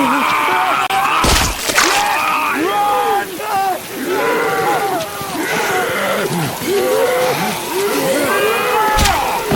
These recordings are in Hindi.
तो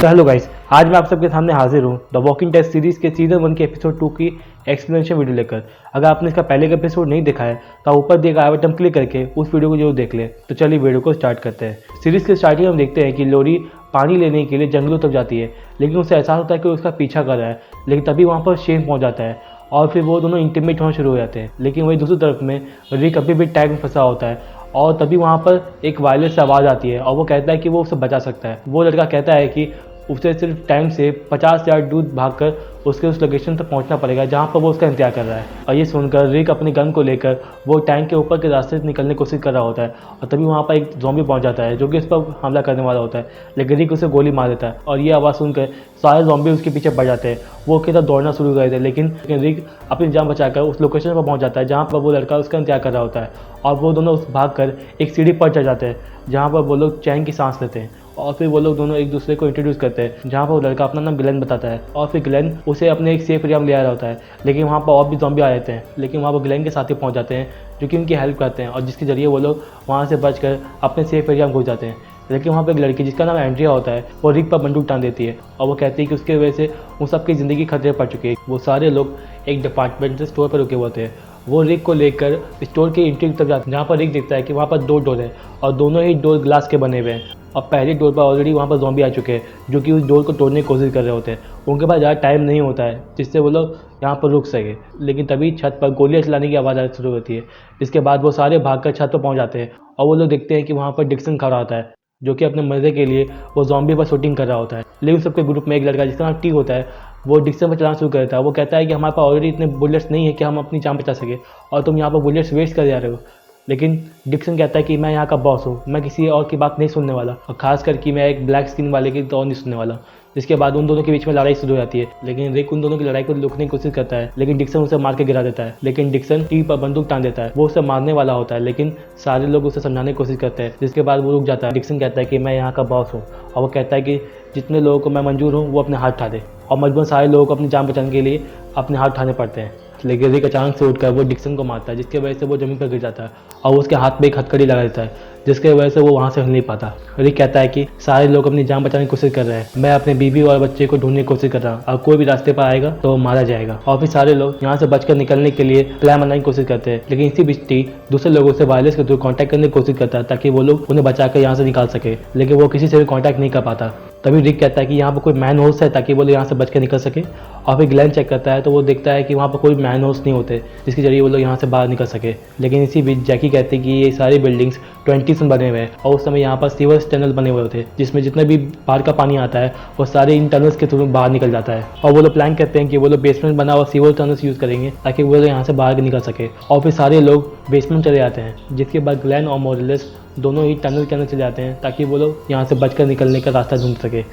हेलो गाइस, आज मैं आप सबके सामने हाजिर हूँ द वॉकिंग डेड सीरीज़ के सीजन 1 के एपिसोड 2 की एक्सप्लेनेशन वीडियो लेकर। अगर आपने इसका पहले का एपिसोड नहीं देखा है तो आप ऊपर दिए गए आई बटन क्लिक करके उस वीडियो को जरूर देख लें। तो चलिए वीडियो को स्टार्ट करते हैं। सीरीज़ के स्टार्टिंग में हम देखते हैं कि लोरी पानी लेने के लिए जंगलों तक जाती है, लेकिन उसे एहसास होता है कि उसका पीछा कर रहा है। लेकिन तभी वहाँ पर शेन पहुँच जाता है और फिर वो दोनों इंटीमेट होना शुरू हो जाते हैं। लेकिन वही दूसरी तरफ में रिक अभी भी टैग में फंसा होता है और तभी वहाँ पर एक वायरलेस आवाज़ आती है और वो कहता है कि वो उसे बचा सकता है। वो लड़का कहता है कि उसे सिर्फ टैंक से 50 यार्ड दूर भागकर उसके उस लोकेशन तक पहुंचना पड़ेगा जहां पर वो उसका इंतजार कर रहा है। और ये सुनकर रिक अपनी गन को लेकर वो टैंक के ऊपर के रास्ते से निकलने की कोशिश कर रहा होता है और तभी वहां पर एक ज़ॉम्बी पहुंच जाता है जो कि उस पर हमला करने वाला होता है। लेकिन रिक उसे गोली मार देता है और ये आवाज़ सुनकर सारे ज़ॉम्बी उसके पीछे बढ़ जाते हैं। वो उसके साथ दौड़ना शुरू कर देते हैं, लेकिन रिक अपनी जान बचाकर उस लोकेशन पर पहुँच जाता है जहाँ पर वो लड़का उसका इंतजार कर रहा होता है। और वो दोनों भाग कर एक सीढ़ी पर चढ़ जाते हैं जहाँ पर वो लोग चैन की सांस लेते हैं। और फिर वो लोग दोनों एक दूसरे को इंट्रोड्यूस करते हैं जहाँ पर वो लड़का अपना नाम ग्लेन बताता है और फिर ग्लेन उसे अपने एक सेफ एरिया में ले आया होता है। लेकिन वहाँ पर और भी ज़ॉम्बी आ जाते हैं, लेकिन वहाँ पर ग्लेन के साथ ही पहुँच जाते हैं जो कि उनकी हेल्प करते हैं और जिसके जरिए वो लोग वहाँ से बचकर अपने सेफ एरिया में घुस जाते हैं। लेकिन वहाँ पर एक लड़की जिसका नाम एंड्रिया होता है वो रिक पर बंदूक टान देती है और वो कहती है कि उसकी वजह से उन सबकी ज़िंदगी खतरे पड़ चुकी है। वो सारे लोग एक डिपार्टमेंटल स्टोर पर रुके होते हैं। वो रिक को लेकर स्टोर के एंट्री तक जाते हैं जहाँ पर रिक देखता है कि वहाँ पर 2 डोर है और दोनों ही डोर ग्लास के बने हुए हैं। और पहली डोर पर ऑलरेडी वहाँ पर ज़ॉम्बी आ चुके हैं जो कि उस डोर को तोड़ने की कोशिश कर रहे होते हैं। उनके पास ज़्यादा टाइम नहीं होता है जिससे वो लोग यहाँ पर रुक सके। लेकिन तभी छत पर गोलियाँ चलाने की आवाज़ आनी शुरू होती है। इसके बाद वो सारे भागकर छत पर पहुँच जाते हैं और वो लोग देखते हैं कि वहाँ पर डिक्सन खड़ा होता है जो कि अपने मज़े के लिए वो ज़ॉम्बी पर शूटिंग कर रहा होता है। लेकिन सबके ग्रुप में एक लड़का जिसका नाम टी होता है वो डिक्सन पर चलाना शुरू कर देता है। वो कहता है कि हमारे पास ऑलरेडी इतने बुलेट्स नहीं है कि हम अपनी जान बचा सके और तुम यहाँ पर बुलेट्स वेस्ट कर जा रहे हो। लेकिन डिक्सन कहता है कि मैं यहाँ का बॉस हूँ, मैं किसी और की बात नहीं सुनने वाला और खास करके मैं एक ब्लैक स्किन वाले की तो नहीं सुनने वाला। जिसके बाद उन दोनों के बीच में लड़ाई शुरू हो जाती है। लेकिन रिक उन दोनों की लड़ाई को रोकने की कोशिश करता है, लेकिन डिक्सन उसे मार के गिरा देता है। लेकिन डिक्सन टी पर बंदूक टांग देता है। वो उसे मारने वाला होता है, लेकिन सारे लोग उसे समझाने की कोशिश करते हैं। जिसके बाद वो रुक जाता है। डिक्सन कहता है कि मैं यहाँ का बॉस हूँ और वो कहता है कि जितने लोगों को मैं मंजूर हूँ वो अपने हाथ उठा दे। और मजबूरन सारे लोगों को अपनी जान बचाने के लिए अपने हाथ उठाने पड़ते हैं। लेकिन रिक अचानक से उठकर वो डिक्सन को मारता है जिसकी वजह से वो जमीन पर गिर जाता है और उसके हाथ में एक हथकड़ी लगा देता है जिसकी वजह से वो वहाँ से हिल नहीं पाता। रिक कहता है कि सारे लोग अपनी जान बचाने की कोशिश कर रहे हैं, मैं अपने बीवी और बच्चे को ढूंढने की कोशिश कर रहा हूँ और कोई भी रास्ते पर आएगा तो मारा जाएगा। और फिर सारे लोग यहाँ से बचकर निकलने के लिए प्लान बनाने की कोशिश करते हैं। लेकिन इसी बीच टी दूसरे लोगों से वायरलेस के थ्रू कॉन्टैक्ट करने की कोशिश करता है ताकि वो लोग उन्हें बचाकर यहाँ से निकाल सके, लेकिन वो किसी से भी कॉन्टैक्ट नहीं कर पाता। तभी रिक कहता है कि यहाँ पर कोई मैन होल्स है ताकि वो लोग यहाँ से बच कर निकल सके। और फिर ग्लेन चेक करता है तो वो देखता है कि वहाँ पर कोई मैन होल्स नहीं होते जिसके जरिए वो लोग यहाँ से बाहर निकल सके। लेकिन इसी बीच जैकी कहती है कि ये सारी बिल्डिंग्स 20s में बने हुए हैं और उस समय यहाँ पर सीवर्स टनल बने हुए होते जिसमें जितने भी बाहर का पानी आता है वो सारे इन टनल्स के थ्रू बाहर निकल जाता है। और वो लोग प्लान करते हैं कि वो लोग बेसमेंट बना हुआ सीवर टनल्स यूज़ करेंगे ताकि वो लोग यहाँ से बाहर निकल सके। और फिर सारे लोग बेसमेंट चले जाते हैं, जिसके बाद ग्लेन और मॉरिस दोनों ही टनल के अंदर चले जाते हैं ताकि वो लोग यहाँ से बचकर निकलने का रास्ता ढूंढ सके।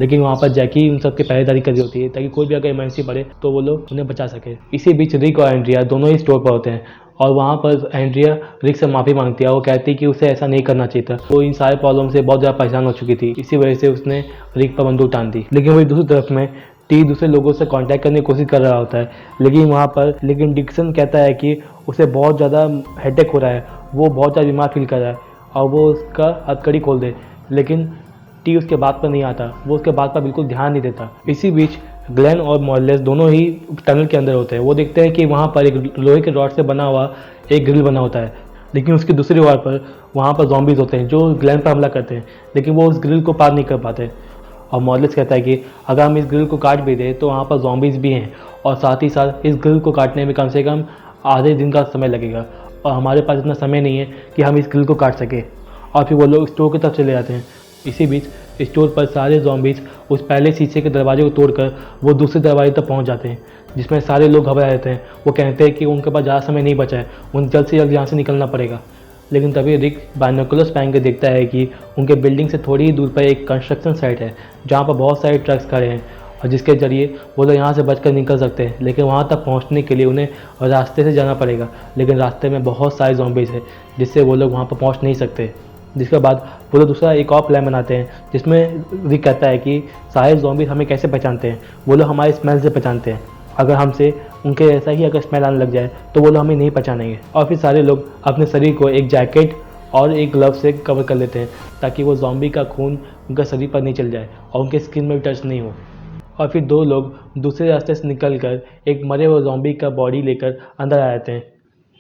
लेकिन वहाँ पर जैकी उन सबकी पहरेदारी कर रही होती है ताकि कोई भी अगर इमरजेंसी पड़े तो वो लोग उन्हें बचा सके। इसी बीच रिक और एंड्रिया दोनों ही स्टोर पर होते हैं और वहाँ पर एंड्रिया रिक से माफ़ी मांगती है। वो कहती है कि उसे ऐसा नहीं करना चाहिए था, वो इन सारे प्रॉब्लम से बहुत ज़्यादा परेशान हो चुकी थी, इसी वजह से उसने रिक पर बंदूक टान दी। लेकिन वही दूसरी तरफ में टी दूसरे लोगों से कांटेक्ट करने की कोशिश कर रहा होता है। लेकिन डिक्सन कहता है कि उसे बहुत ज़्यादा हेडेक हो रहा है, वो बहुत ज़्यादा बीमार फील कर रहा है और वो उसका हथकड़ी खोल दे। लेकिन टी उसके बात पर नहीं आता, वो उसके बात पर बिल्कुल ध्यान नहीं देता। इसी बीच ग्लेन और मॉरिस दोनों ही टनल के अंदर होते हैं। वो देखते हैं कि वहाँ पर एक लोहे के रॉड से बना हुआ एक ग्रिल बना होता है, लेकिन उसकी दूसरी ओर पर वहाँ पर ज़ॉम्बीज़ होते हैं जो ग्लेन पर हमला करते हैं, लेकिन वो उस ग्रिल को पार नहीं कर पाते। और मॉरिस कहता है कि अगर हम इस ग्रिल को काट भी दें तो वहाँ पर ज़ॉम्बीज़ भी हैं और साथ ही साथ इस ग्रिल को काटने में कम से कम आधे दिन का समय लगेगा और हमारे पास इतना समय नहीं है कि हम इस ग्रिल को काट सकें। और फिर वो लोग स्टोर की तरफ चले जाते हैं। इसी बीच स्टोर पर सारे ज़ॉम्बीज़ उस पहले शीशे के दरवाजे को तोड़कर वो दूसरे दरवाजे तक पहुंच जाते हैं, जिसमें सारे लोग घबरा जाते हैं। वो कहते हैं कि उनके पास ज़्यादा समय नहीं बचा है, उन्हें जल्द से जल्द यहाँ से निकलना पड़ेगा। लेकिन तभी रिक बाइनोकुलर्स पहन के देखता है कि उनके बिल्डिंग से थोड़ी ही दूर पर एक कंस्ट्रक्शन साइट है जहाँ पर बहुत सारे ट्रक्स खड़े हैं और जिसके ज़रिए वो लोग यहाँ से बचकर निकल सकते हैं। लेकिन वहाँ तक पहुँचने के लिए उन्हें रास्ते से जाना पड़ेगा, लेकिन रास्ते में बहुत सारे ज़ॉम्बीज़ हैं जिससे वो लोग वहाँ पर पहुँच नहीं सकते। जिसके बाद वो लोग दूसरा एक और प्लान बनाते हैं जिसमें रिक कहता है कि सारे ज़ॉम्बीज़ हमें कैसे पहचानते हैं, वो लोग हमारे स्मेल से पहचानते हैं। अगर हमसे उनके ऐसा ही अगर स्मेल आने लग जाए तो वो लोग हमें नहीं पहचानेंगे। और फिर सारे लोग अपने शरीर को एक जैकेट और एक ग्लव से कवर कर लेते हैं ताकि वो ज़ॉम्बी का खून उनका शरीर पर नहीं चल जाए और उनके स्किन में भी टच नहीं हो। और फिर दो लोग दूसरे रास्ते से निकलकर एक मरे हुए ज़ॉम्बी का बॉडी लेकर अंदर आ जाते हैं,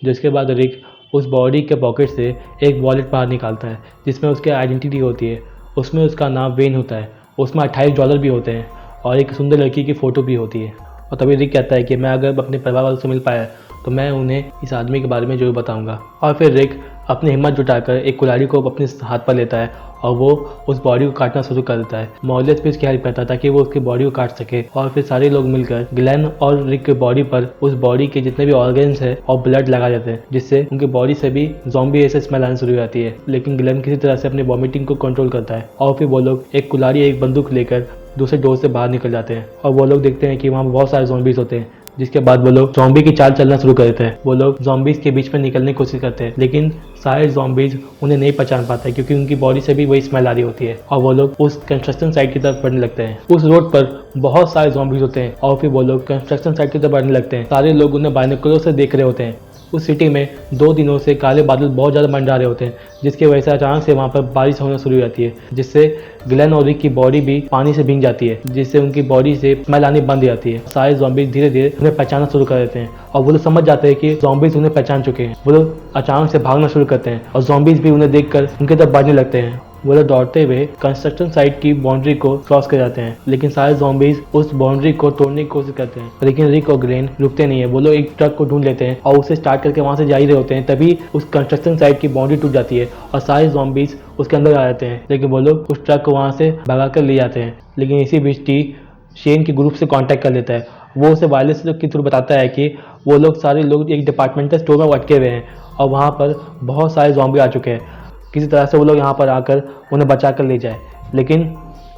जिसके बाद रिक उस बॉडी के पॉकेट से एक वॉलेट बाहर निकालता है जिसमें उसकी आइडेंटिटी होती है। उसमें उसका नाम वेन होता है, उसमें $28 भी होते हैं और एक सुंदर लड़की की फ़ोटो भी होती है। और तभी रिक कहता है कि मैं अगर अपने परिवार वालों से मिल पाया तो मैं उन्हें इस आदमी के बारे में जरूर बताऊंगा। और फिर रिक अपनी हिम्मत जुटाकर एक कुल्हाड़ी को अपने हाथ पर लेता है और वो उस बॉडी को काटना शुरू कर देता है। मॉर्लेस भी उसकी हेल्प करता है ताकि वो उसकी बॉडी को काट सके। और फिर सारे लोग मिलकर ग्लेन और रिक के बॉडी पर उस बॉडी के जितने भी ऑर्गन्स है और ब्लड लगा देते हैं, जिससे उनकी बॉडी से भी ज़ॉम्बी ऐसे स्मेल आनी शुरू हो जाती है। लेकिन ग्लेन किसी तरह से अपनी वॉमिटिंग को कंट्रोल करता है और फिर वो लोग एक कुल्हाड़ी एक बंदूक लेकर दूसरे डोर से बाहर निकल जाते हैं। और वो लोग देखते हैं कि वहाँ बहुत सारे ज़ॉम्बीज होते हैं, जिसके बाद वो लोग ज़ॉम्बी की चाल चलना शुरू कर देते हैं। वो लोग ज़ॉम्बीज के बीच में निकलने की कोशिश करते हैं, लेकिन सारे ज़ॉम्बीज उन्हें नहीं पहचान पाते क्योंकि उनकी बॉडी से भी वही स्मेल आ रही होती है। और वो लोग उस कंस्ट्रक्शन साइट की तरफ बढ़ने लगते हैं। उस रोड पर बहुत सारे ज़ॉम्बीज होते हैं और फिर वो लोग कंस्ट्रक्शन साइट की तरफ बढ़ने लगते हैं। सारे लोग उन्हें बाइनोकुलर से देख रहे होते हैं। उस सिटी में 2 दिनों से काले बादल बहुत ज़्यादा मंडरा रहे होते हैं, जिसकी वजह से अचानक से वहाँ पर बारिश होना शुरू हो जाती है, जिससे ग्लेन और रिक की बॉडी भी पानी से भीग जाती है, जिससे उनकी बॉडी से स्मेल आनी बंद हो जाती है। सारे ज़ॉम्बीज धीरे धीरे उन्हें पहचानना शुरू कर देते हैं और वो लोग समझ जाते हैं कि ज़ॉम्बीज उन्हें पहचान चुके हैं। वो लोग अचानक से भागना शुरू करते हैं और ज़ॉम्बीज भी उन्हें देखकर उनकी तरफ बढ़ने लगते हैं। वो लोग दौड़ते हुए कंस्ट्रक्शन साइट की बाउंड्री को क्रॉस कर जाते हैं, लेकिन सारे ज़ॉम्बीज उस बाउंड्री को तोड़ने की कोशिश करते हैं। लेकिन रिक और ग्लेन रुकते नहीं है। वो लोग एक ट्रक को ढूंढ लेते हैं और उसे स्टार्ट करके वहां से जा ही रहे होते हैं, तभी उस कंस्ट्रक्शन साइट की बाउंड्री टूट जाती है और सारे ज़ॉम्बीज उसके अंदर आ जाते हैं। लेकिन वो लोग उस ट्रक को वहां से भगा कर ले जाते हैं। लेकिन इसी बीच टी शेन के ग्रुप से कांटेक्ट कर लेता है। वो उसे वायरलेस के थ्रू बताता है कि वो लोग सारे लोग एक डिपार्टमेंटल स्टोर में अटके हुए हैं और वहाँ पर बहुत सारे ज़ॉम्बी आ चुके हैं। किसी तरह से वो लोग यहाँ पर आकर उन्हें बचा कर ले जाए, लेकिन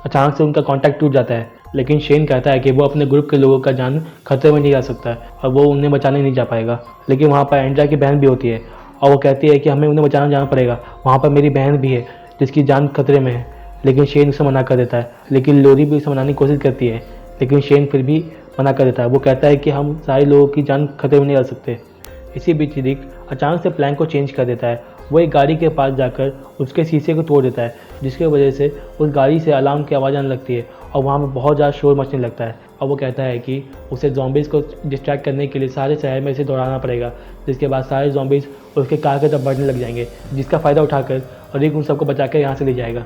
अचानक से उनका कांटेक्ट टूट जाता है। लेकिन शेन कहता है कि वो अपने ग्रुप के लोगों का जान खतरे में नहीं आ सकता है और वो उन्हें बचाने नहीं जा पाएगा। लेकिन वहाँ पर एंड्रिया की बहन भी होती है और वो कहती है कि हमें उन्हें बचाना जाना पड़ेगा, वहाँ पर मेरी बहन भी है जिसकी जान खतरे में है। लेकिन शेन उसे मना कर देता है। लेकिन लोरी भी उसे मनाने की कोशिश करती है, लेकिन शेन फिर भी मना कर देता है। वो कहता है कि हम सारे लोगों की जान खतरे में नहीं आ सकते। इसी बीच रिक अचानक से प्लान को चेंज कर देता है। वो एक गाड़ी के पास जाकर उसके शीशे को तोड़ देता है, जिसकी वजह से उस गाड़ी से अलार्म की आवाज़ आने लगती है और वहाँ पर बहुत ज़्यादा शोर मचने लगता है। और वो कहता है कि उसे ज़ॉम्बीज़ को डिस्ट्रैक्ट करने के लिए सारे शहर में इसे दौड़ाना पड़ेगा, जिसके बाद सारे ज़ॉम्बीज़ उसके कार की तरफ बढ़ने लग जाएंगे, जिसका फ़ायदा उठाकर रिक उन सबको बचा कर यहाँ से ले जाएगा।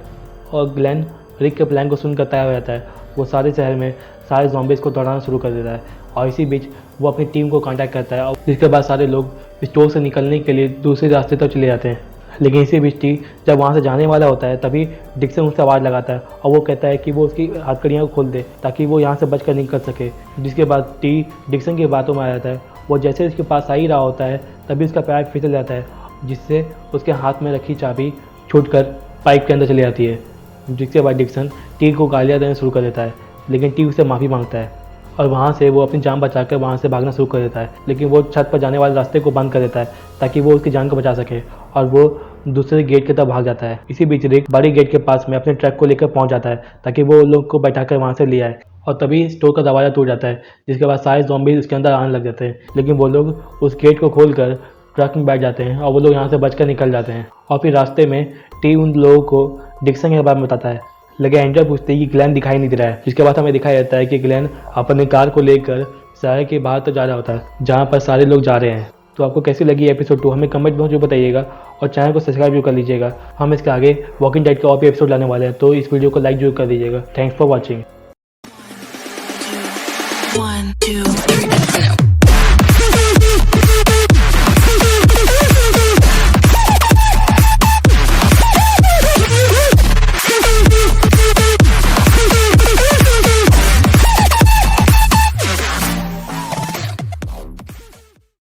और ग्लेन रिक के प्लान को सुनकर तैयार हो जाता है। वो सारे शहर में सारे ज़ॉम्बीज़ को दौड़ाना शुरू कर देता है और इसी बीच वो अपनी टीम को कांटेक्ट करता है और जिसके बाद सारे लोग स्टोर से निकलने के लिए दूसरे रास्ते तक चले जाते हैं। लेकिन इसी बीच टी जब वहाँ से जाने वाला होता है तभी डिक्सन उससे आवाज़ लगाता है और वो कहता है कि वो उसकी हथकड़ियाँ को खोल दे ताकि वो यहाँ से बचकर निकल सके। जिसके बाद टी डिक्सन की बातों में आ जाता है। वो जैसे उसके पास आ ही रहा होता है तभी उसका पैर फिसल जाता है, जिससे उसके हाथ में रखी चाबी छूटकर पाइप के अंदर चली जाती है। जिसके बाद डिक्सन टी को गालियाँ देना शुरू कर देता है, लेकिन टी उससे माफ़ी मांगता है और वहाँ से वो अपनी जान बचाकर वहाँ से भागना शुरू कर देता है। लेकिन वो छत पर जाने वाले रास्ते को बंद कर देता है ताकि वो उसकी जान को बचा सके और वो दूसरे गेट की तरफ भाग जाता है। इसी बीच रिक बड़ी गेट के पास में अपने ट्रक को लेकर पहुँच जाता है ताकि वो लोग को बैठाकर वहाँ से ले आए। और तभी स्टोर का दरवाज़ा टूट जाता है, जिसके बाद सारे ज़ॉम्बीज़ उसके अंदर आने लग जाते हैं। लेकिन वो लोग उस गेट को खोलकर ट्रक में बैठ जाते हैं और वो लोग यहाँ से बचकर निकल जाते हैं। और फिर रास्ते में टी उन लोगों को डिक्सन के बारे में बताता है। लेकिन एंड्रिया पूछते हैं कि ग्लेन दिखाई नहीं दे रहा है, जिसके बाद हमें दिखाई देता है कि ग्लेन अपने कार को लेकर शहर के बाहर तो जा रहा होता है जहाँ पर सारे लोग जा रहे हैं। तो आपको कैसी लगी एपिसोड 2 हमें कमेंट में जो बताइएगा और चैनल को सब्सक्राइब जरूर कर लीजिएगा। हम इसके आगे वॉकिंग डेड के और भी एपिसोड लाने वाले हैं, तो इस वीडियो को लाइक जरूर कर दीजिएगा। Thanks for watching. 1 2 3